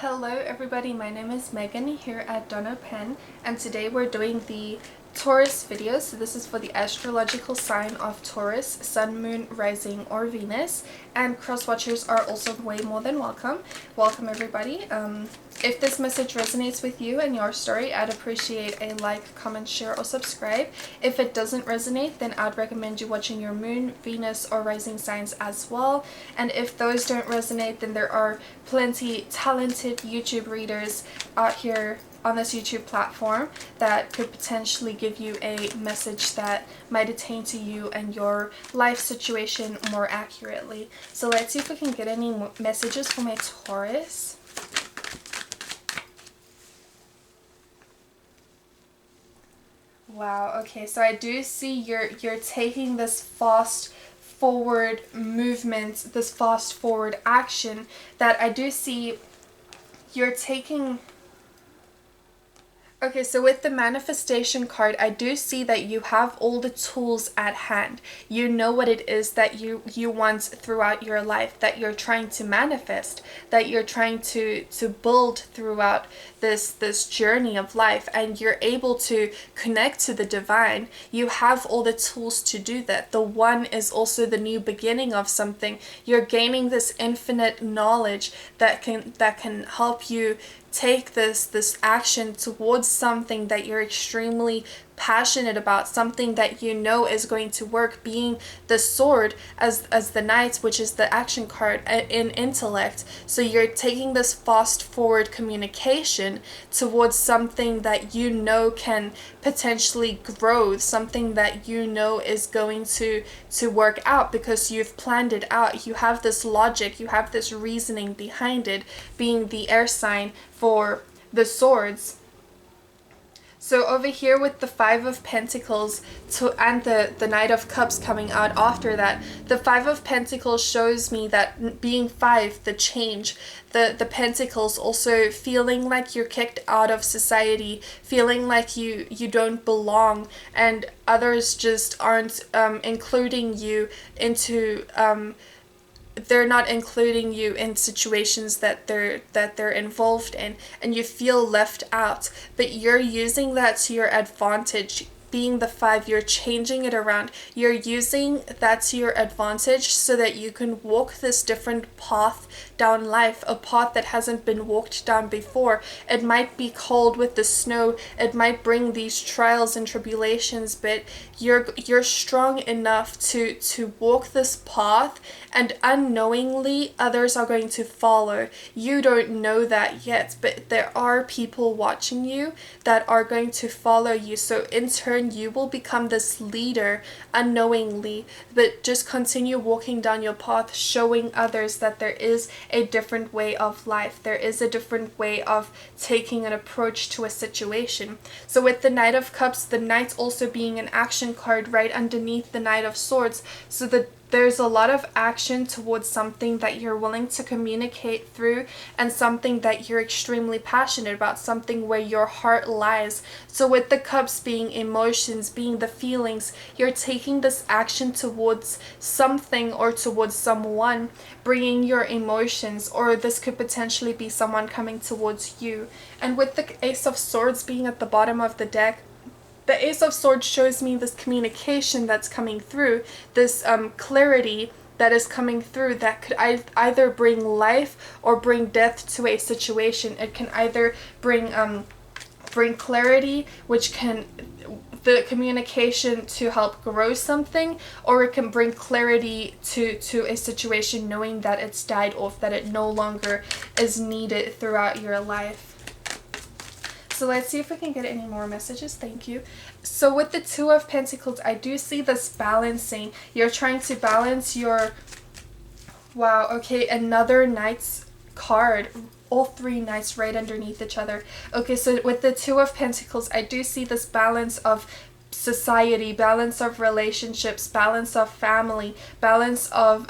Hello everybody, my name is Megan here at Dono Pen, and today we're doing the Taurus video. So this is for the astrological sign of Taurus, Sun, Moon, Rising, or Venus, and cross-watchers are also way more than welcome. Welcome everybody. If this message resonates with you and your story, I'd appreciate a like, comment, share, or subscribe. If it doesn't resonate, then I'd recommend you watching your Moon, Venus, or Rising signs as well. And if those don't resonate, then there are plenty talented YouTube readers out here on this YouTube platform that could potentially give you a message that might attain to you and your life situation more accurately. So let's see if we can get any messages for my Taurus. Wow, okay, so I do see you're taking this fast forward movement, this fast forward action that I do see you're taking. Okay, so with the manifestation card, I do see that you have all the tools at hand. You know what it is that you want throughout your life, that you're trying to manifest, that you're trying to build throughout this journey of life, and you're able to connect to the divine. You have all the tools to do that. The one is also the new beginning of something. You're gaining this infinite knowledge that can help you take this action towards something that you're extremely passionate about, something that you know is going to work, being the sword as the knight, which is the action card in intellect. So you're taking this fast forward communication towards something that you know can potentially grow, something that you know is going to work out because you've planned it out. You have this logic, you have this reasoning behind it, being the air sign for the swords. So over here with the Five of Pentacles and the Knight of Cups coming out after that, the Five of Pentacles shows me that being five, the change, the Pentacles also feeling like you're kicked out of society, feeling like you don't belong, and others just aren't including you into they're not including you in situations that they're involved in, and you feel left out, but you're using that to your advantage. Being the five, you're changing it around. You're using that to your advantage so that you can walk this different path down life, a path that hasn't been walked down before. It might be cold with the snow, it might bring these trials and tribulations, but you're strong enough to walk this path, and unknowingly others are going to follow. You don't know that yet, but there are people watching you that are going to follow you. So in turn, you will become this leader unknowingly, but just continue walking down your path, showing others that there is a different way of life. There is a different way of taking an approach to a situation. So with the Knight of Cups, the Knight also being an action card right underneath the Knight of Swords, so there's a lot of action towards something that you're willing to communicate through, and something that you're extremely passionate about, something where your heart lies. So with the cups being emotions, being the feelings, you're taking this action towards something or towards someone, bringing your emotions, or this could potentially be someone coming towards you. And with the Ace of Swords being at the bottom of the deck, the Ace of Swords shows me this communication that's coming through, this clarity that is coming through that could either bring life or bring death to a situation. It can either bring clarity, which can the communication to help grow something, or it can bring clarity to a situation, knowing that it's died off, that it no longer is needed throughout your life. So let's see if we can get any more messages. Thank you. So with the Two of Pentacles, I do see this balancing. You're trying to balance your... Wow, okay, another Knight's card. All three Knights right underneath each other. Okay, so with the Two of Pentacles, I do see this balance of society, balance of relationships, balance of family, balance of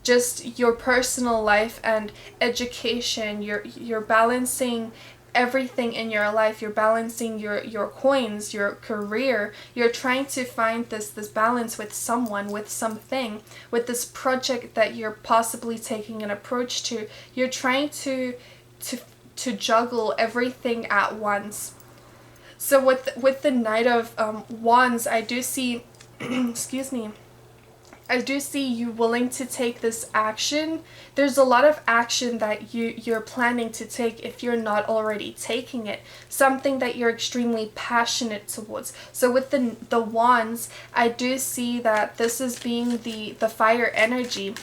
just your personal life and education. You're balancing everything in your life. You're balancing your coins, your career. You're trying to find this balance with someone, with something, with this project that you're possibly taking an approach to. You're trying to to to juggle everything at once. So with the Knight of Wands, I do see excuse me, I do see you willing to take this action. There's a lot of action that you're planning to take if you're not already taking it. Something that you're extremely passionate towards. So with the wands, I do see that this is being the fire energy.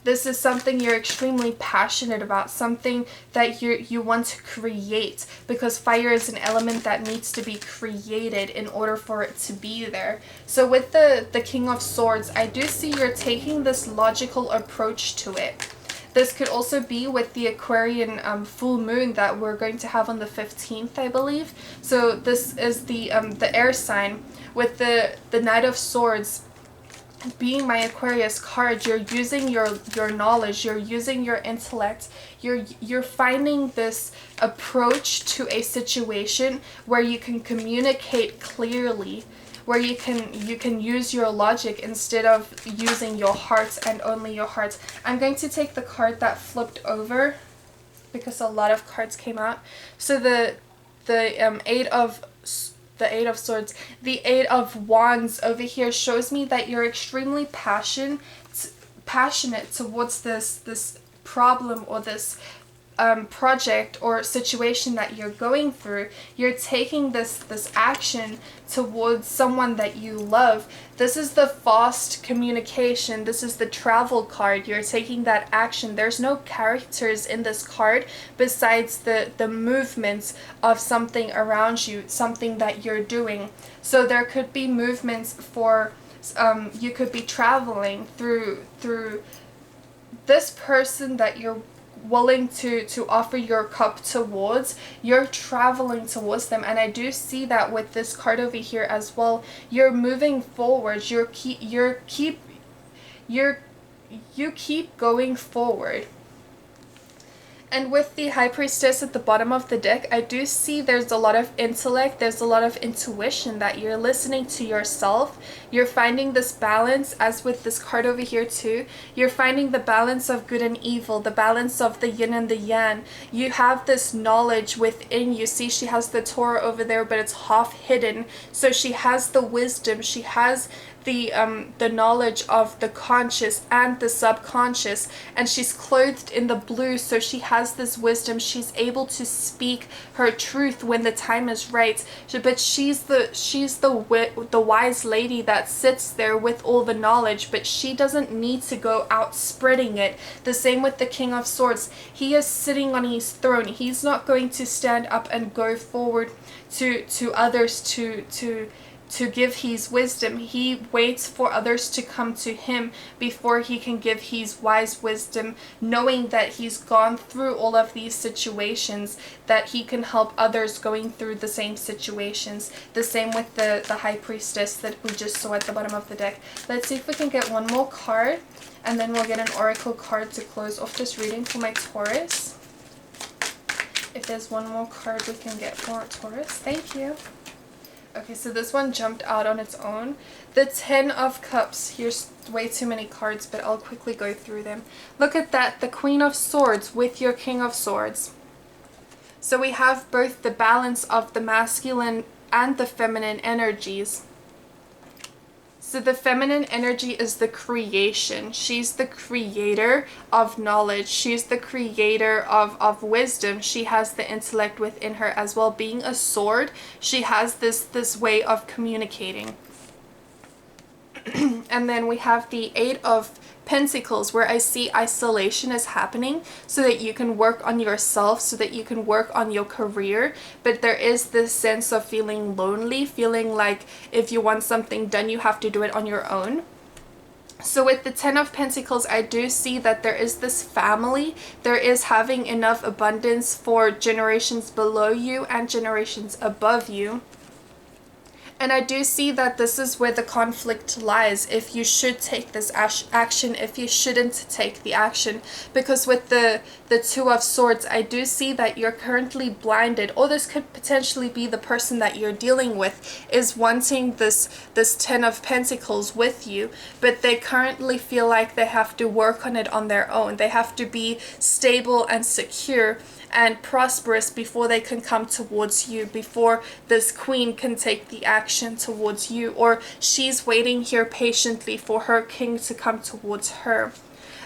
This is something you're extremely passionate about, something that you want to create, because fire is an element that needs to be created in order for it to be there. So with the King of Swords, I do see you're taking this logical approach to it. This could also be with the Aquarian full moon that we're going to have on the 15th, I believe. So this is the air sign. With the Knight of Swords being my Aquarius card, you're using your knowledge, you're using your intellect, you're finding this approach to a situation where you can communicate clearly, where you can use your logic instead of using your heart and only your heart. I'm going to take the card that flipped over because a lot of cards came out. So the Eight of Swords, the Eight of Wands over here shows me that you're extremely passionate towards this problem or this project or situation that you're going through. You're taking this action towards someone that you love. This is the fast communication. This is the travel card. You're taking that action. There's no characters in this card besides the movements of something around you, something that you're doing. So there could be movements for you could be traveling through this person that you're willing to offer your cup towards. You're traveling towards them, and I do see that with this card over here as well. You're moving forward. You keep going forward. And with the High Priestess at the bottom of the deck, I do see there's a lot of intellect, there's a lot of intuition, that you're listening to yourself. You're finding this balance, as with this card over here too. You're finding the balance of good and evil, the balance of the yin and the yang. You have this knowledge within you. See, she has the Torah over there, but it's half hidden. So she has the wisdom, she has the knowledge of the conscious and the subconscious, and she's clothed in the blue, so she has this wisdom. She's able to speak her truth when the time is right. But she's the wise lady that sits there with all the knowledge, but she doesn't need to go out spreading it. The same with the King of Swords. He is sitting on his throne. He's not going to stand up and go forward to others to give his wisdom. He waits for others to come to him before he can give his wise wisdom, knowing that he's gone through all of these situations, that he can help others going through the same situations. The same with the High Priestess that we just saw at the bottom of the deck. Let's see if we can get one more card, and then we'll get an oracle card to close off this reading for my Taurus. If there's one more card we can get for Taurus. Thank you. Okay, so this one jumped out on its own. The Ten of Cups. Here's way too many cards, but I'll quickly go through them. Look at that, the Queen of Swords with your King of Swords. So we have both the balance of the masculine and the feminine energies. So the feminine energy is the creation. She's the creator of knowledge. She's the creator of wisdom. She has the intellect within her as well. Being a sword, she has this way of communicating. And then we have the Eight of Pentacles, where I see isolation is happening so that you can work on yourself, so that you can work on your career. But there is this sense of feeling lonely, feeling like if you want something done, you have to do it on your own. So with the Ten of Pentacles, I do see that there is this family. There is having enough abundance for generations below you and generations above you. And I do see that this is where the conflict lies, if you should take this action, if you shouldn't take the action. Because with the Two of Swords, I do see that you're currently blinded, or this could potentially be the person that you're dealing with is wanting this Ten of Pentacles with you, but they currently feel like they have to work on it on their own. They have to be stable and secure and prosperous before they can come towards you, before this queen can take the action towards you, or she's waiting here patiently for her king to come towards her.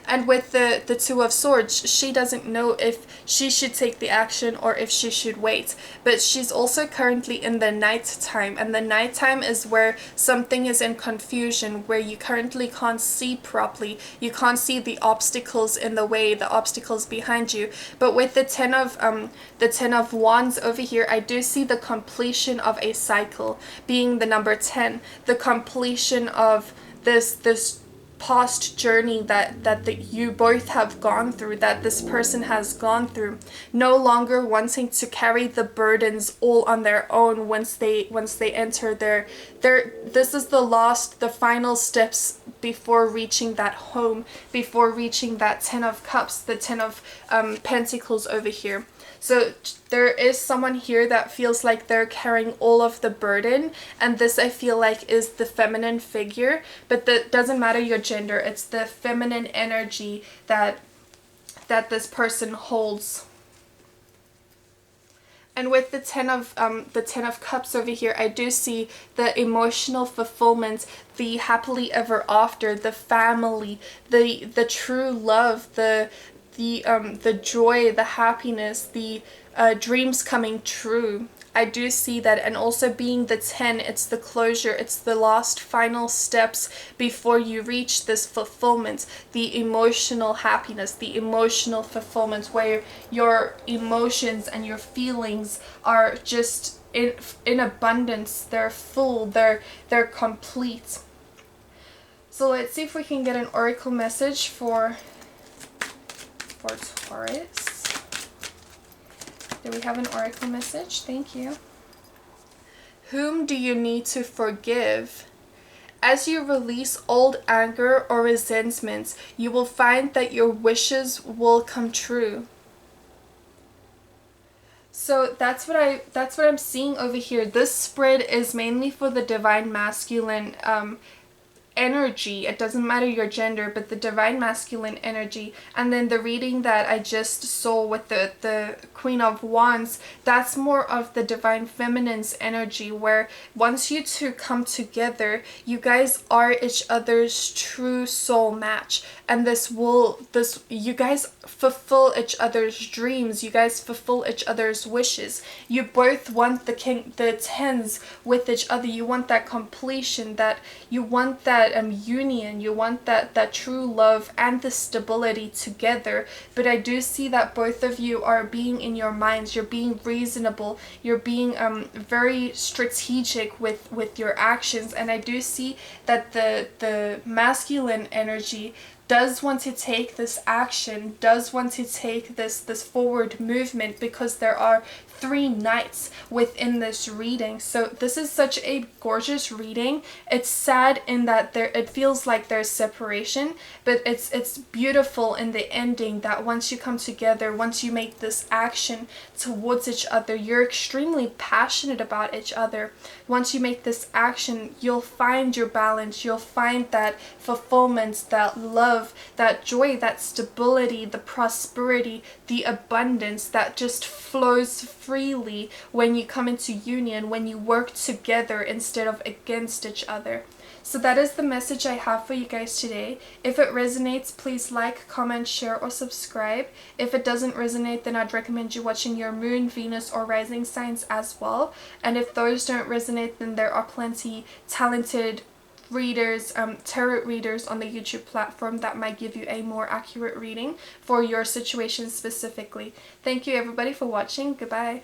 And with the Two of Swords, she doesn't know if she should take the action or if she should wait. But she's also currently in the night time, and the night time is where something is in confusion, where you currently can't see properly. You can't see the obstacles in the way, the obstacles behind you. But with the Ten of Wands over here, I do see the completion of a cycle, being the number 10, the completion of this past journey that you both have gone through, that this person has gone through, no longer wanting to carry the burdens all on their own once they enter their this is the final steps before reaching that home, before reaching that Ten of Cups, the Ten of Pentacles over here. So there is someone here that feels like they're carrying all of the burden, and this I feel like is the feminine figure, but that doesn't matter your gender. It's the feminine energy that this person holds. And with the Ten of Cups over here, I do see the emotional fulfillment, the happily ever after, the family, the true love, the joy, the happiness, the dreams coming true. I do see that. And also being the 10, it's the closure, it's the last final steps before you reach this fulfillment, the emotional happiness, the emotional fulfillment, where your emotions and your feelings are just in abundance, they're full, they're complete. So let's see if we can get an oracle message for Taurus. Do we have an oracle message? Thank you. Whom do you need to forgive? As you release old anger or resentments, you will find that your wishes will come true. So that's what I'm seeing over here. This spread is mainly for the divine masculine energy. It doesn't matter your gender, but the divine masculine energy. And then the reading that I just saw with the Queen of Wands, that's more of the divine feminine's energy, where once you two come together, you guys are each other's true soul match, and you guys fulfill each other's dreams, you guys fulfill each other's wishes. You both want the tens with each other. You want that completion, that you want that union, you want that true love and the stability together. But I do see that both of you are being in your minds, you're being reasonable, you're being very strategic with your actions. And I do see that the masculine energy does want to take this action, does want to take this forward movement, because there are 3 knights within this reading. So this is such a gorgeous reading. It's sad in that it feels like there's separation, but it's beautiful in the ending, that once you come together, once you make this action towards each other, you're extremely passionate about each other. Once you make this action, you'll find your balance, you'll find that fulfillment, that love, that joy, that stability, the prosperity, the abundance that just flows freely when you come into union, when you work together instead of against each other. So that is the message I have for you guys today. If it resonates, please like, comment, share, or subscribe. If it doesn't resonate, then I'd recommend you watching your moon, Venus, or rising signs as well. And if those don't resonate, then there are plenty talented readers, tarot readers on the YouTube platform that might give you a more accurate reading for your situation specifically. Thank you everybody for watching. Goodbye.